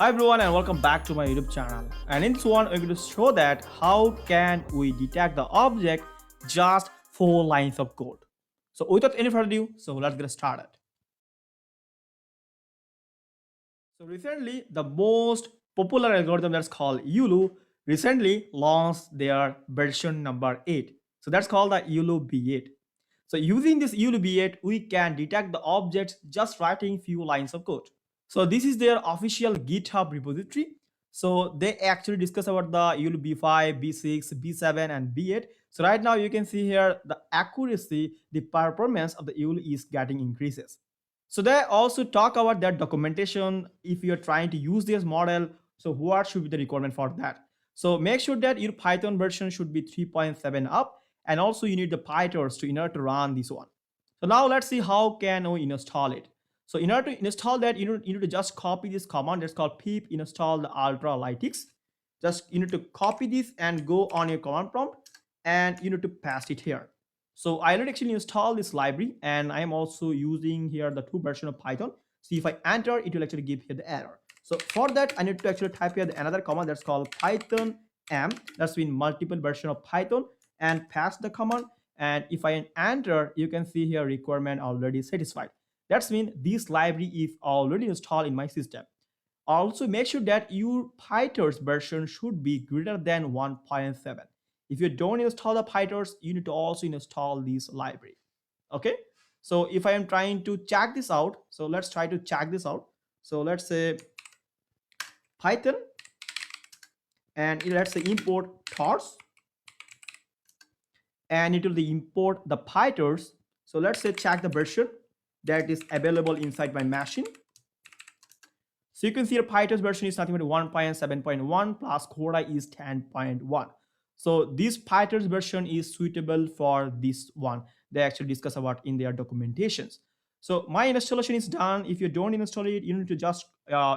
Hi everyone and welcome back to my YouTube channel. And in this one, we're going to show that how can we detect the object just 4 lines of code. So without any further ado, let's get started. So recently, the most popular algorithm that's called YOLO recently launched their version number 8. So that's called the YOLO B8. So using this YOLO B8, we can detect the objects just writing few lines of code. So this is their official GitHub repository. So they actually discuss about the YOLO B5, B6, B7, and B8. So right now you can see here the accuracy, the performance of the YOLO is getting increases. So they also talk about that documentation. If you're trying to use this model, so what should be the requirement for that? So make sure that your Python version should be 3.7 up, and also you need the PyTorch to run this one. So now let's see how can we install it. So in order to install that, you need to just copy this command that's called pip install the ultralytics. Just you need to copy this and go on your command prompt, and you need to paste it here. So I already actually installed this library, and I am also using here the 2 version of Python. See, if I enter, it will actually give here the error. So for that, I need to actually type here another command that's called Python m. That's been multiple version of Python, and pass the command. And if I enter, you can see here requirement already satisfied. That's mean this library is already installed in my system. Also, make sure that your PyTorch version should be greater than 1.7. If you don't install the PyTorch, you need to also install this library. Okay. So if I am trying to check this out, so let's try to check this out. So let's say Python, and let's say import Torch, and it will import the PyTorch. So let's say check the version that is available inside my machine. So you can see the PyTorch version is nothing but 1.7.1 plus Cora is 10.1. So this PyTorch version is suitable for this one. They actually discuss about in their documentations. So my installation is done. If you don't install it, you need to just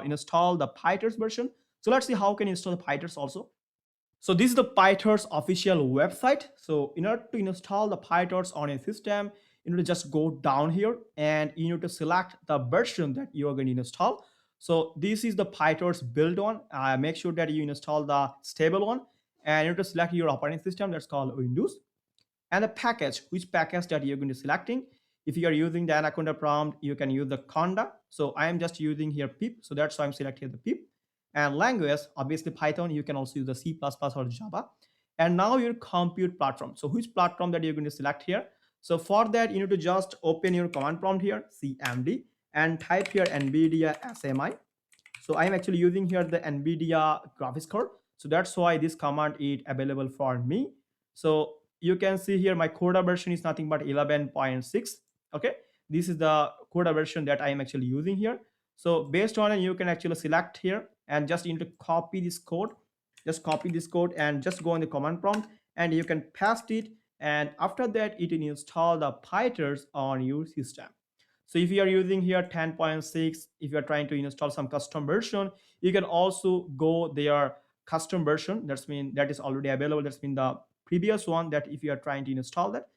install the PyTorch version. So let's see how can you install the PyTorch also. So this is the PyTorch official website. So in order to install the PyTorch on your system, you need to just go down here and you need to select the version that you are going to install. So this is the PyTorch build one. Make sure that you install the stable one, and you need to select your operating system that's called Windows, and the package, which package that you're going to selecting. If you are using the Anaconda prompt, you can use the Conda. So I am just using here pip. So that's why I'm selecting the pip. And language, obviously Python, you can also use the C++ or Java. And now your compute platform. So which platform that you're going to select here? So for that, you need to just open your command prompt here, CMD, and type here NVIDIA SMI. So I'm actually using here the NVIDIA graphics card. So that's why this command is available for me. So you can see here my Coda version is nothing but 11.6. Okay, this is the Coda version that I am actually using here. So based on it, you can actually select here and just need to copy this code. Just copy this code and just go on the command prompt, and you can paste it. And after that, it will install the PyTorch on your system. So if you are using here 10.6, if you are trying to install some custom version, you can also go their custom version. That's mean that is already available. That's mean the previous one that if you are trying to install that,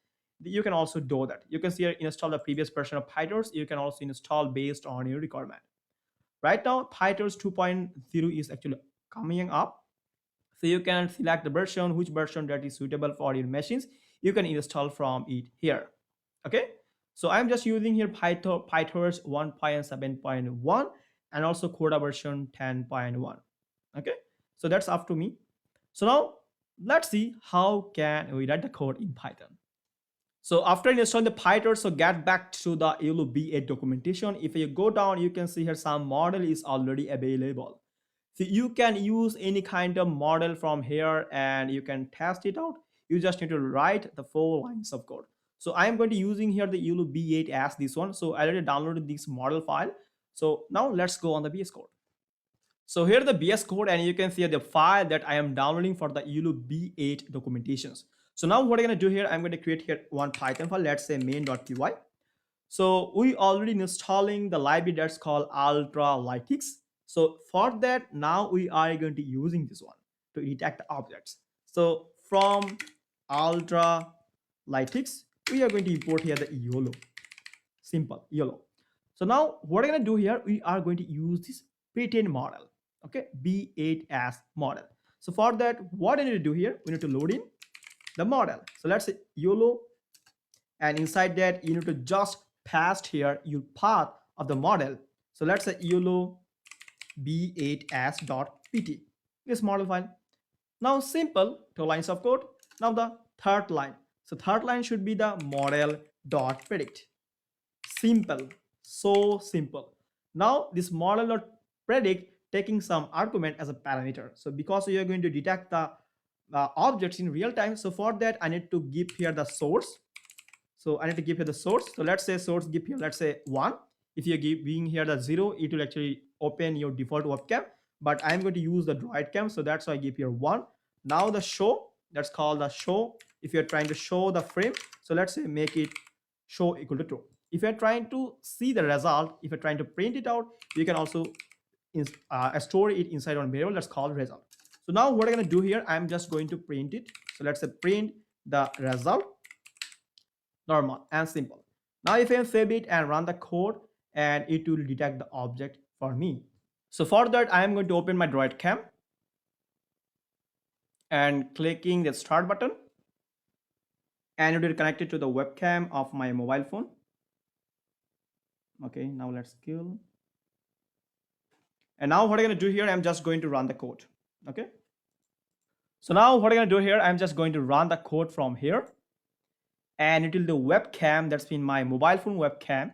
you can also do that. You can see here install the previous version of PyTorch. You can also install based on your requirement. Right now, PyTorch 2.0 is actually coming up. So you can select the version, which version that is suitable for your machines. You can install from it here. Okay. So I'm just using here PyTorch 1.7.1 and also Coda version 10.1. Okay. So that's up to me. So now let's see how can we write the code in Python. So after installing the PyTorch, so get back to the YOLO B8 documentation. If you go down, you can see here some model is already available. So you can use any kind of model from here and you can test it out. You just need to write the 4 lines of code. So I am going to using here the YOLO B8 as this one. So I already downloaded this model file. So now let's go on the VS Code. So here the VS Code, and you can see the file that I am downloading for the YOLO B8 documentations. So now what I'm going to do here, I'm going to create here one Python file. Let's say main.py. So we already installing the library that's called ultralytics. So for that, now we are going to using this one to detect the objects. So from ultralytics, we are going to import here the YOLO. Simple YOLO. So now what I'm going to do here, we are going to use this pretend model. Okay, B8 as model. So for that, what I need to do here, we need to load in the model. So let's say YOLO, and inside that you need to just paste here your path of the model. So let's say YOLO b8s.pt, this model file. Now simple, two lines of code. Now the third line. So third line should be the model dot predict. Simple, so simple. Now this model dot predict taking some argument as a parameter. So because we are going to detect the objects in real time, so for that I need to give here the source. So I need to give here the source. So let's say source give here, let's say 1. If you're giving here the 0, it will actually open your default webcam. But I'm going to use the Droid cam, so that's why I give here 1. Now the show, that's called the show. If you're trying to show the frame, so let's say make it show equal to true. If you're trying to see the result, if you're trying to print it out, you can also store it inside one variable that's called result. So now what I'm going to do here, I'm just going to print it. So let's say print the result, normal and simple. Now if I save it and run the code, and it will detect the object for me. So for that, I am going to open my Droid cam and clicking the start button, and it will connect it to the webcam of my mobile phone. Okay, now let's kill. And now what I'm going to do here, I'm just going to run the code. Okay. So now what I'm going to do here, I'm just going to run the code from here, and it will the webcam, that's been my mobile phone webcam,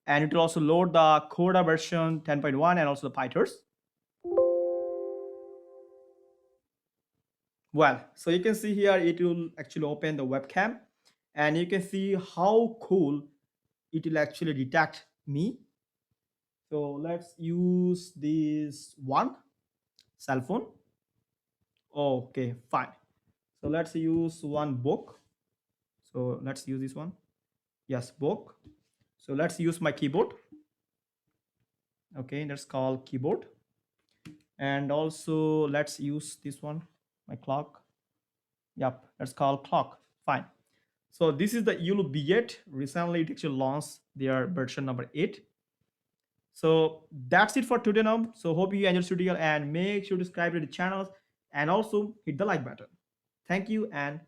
and it will also load the Coda version 10.1 and also the PyTorch. Well, so you can see here it will actually open the webcam, and you can see how cool it will actually detect me. So let's use this one cell phone. Okay, fine. So let's use one book. So let's use this one. Yes, book. So let's use my keyboard. Okay, that's called keyboard. And also let's use this one, my clock. Yep, that's called clock. Fine. So this is the YOLO B8. Recently it actually launched their version number 8. So that's it for today now. So hope you enjoyed this tutorial, and make sure to subscribe to the channel and also hit the like button. Thank you and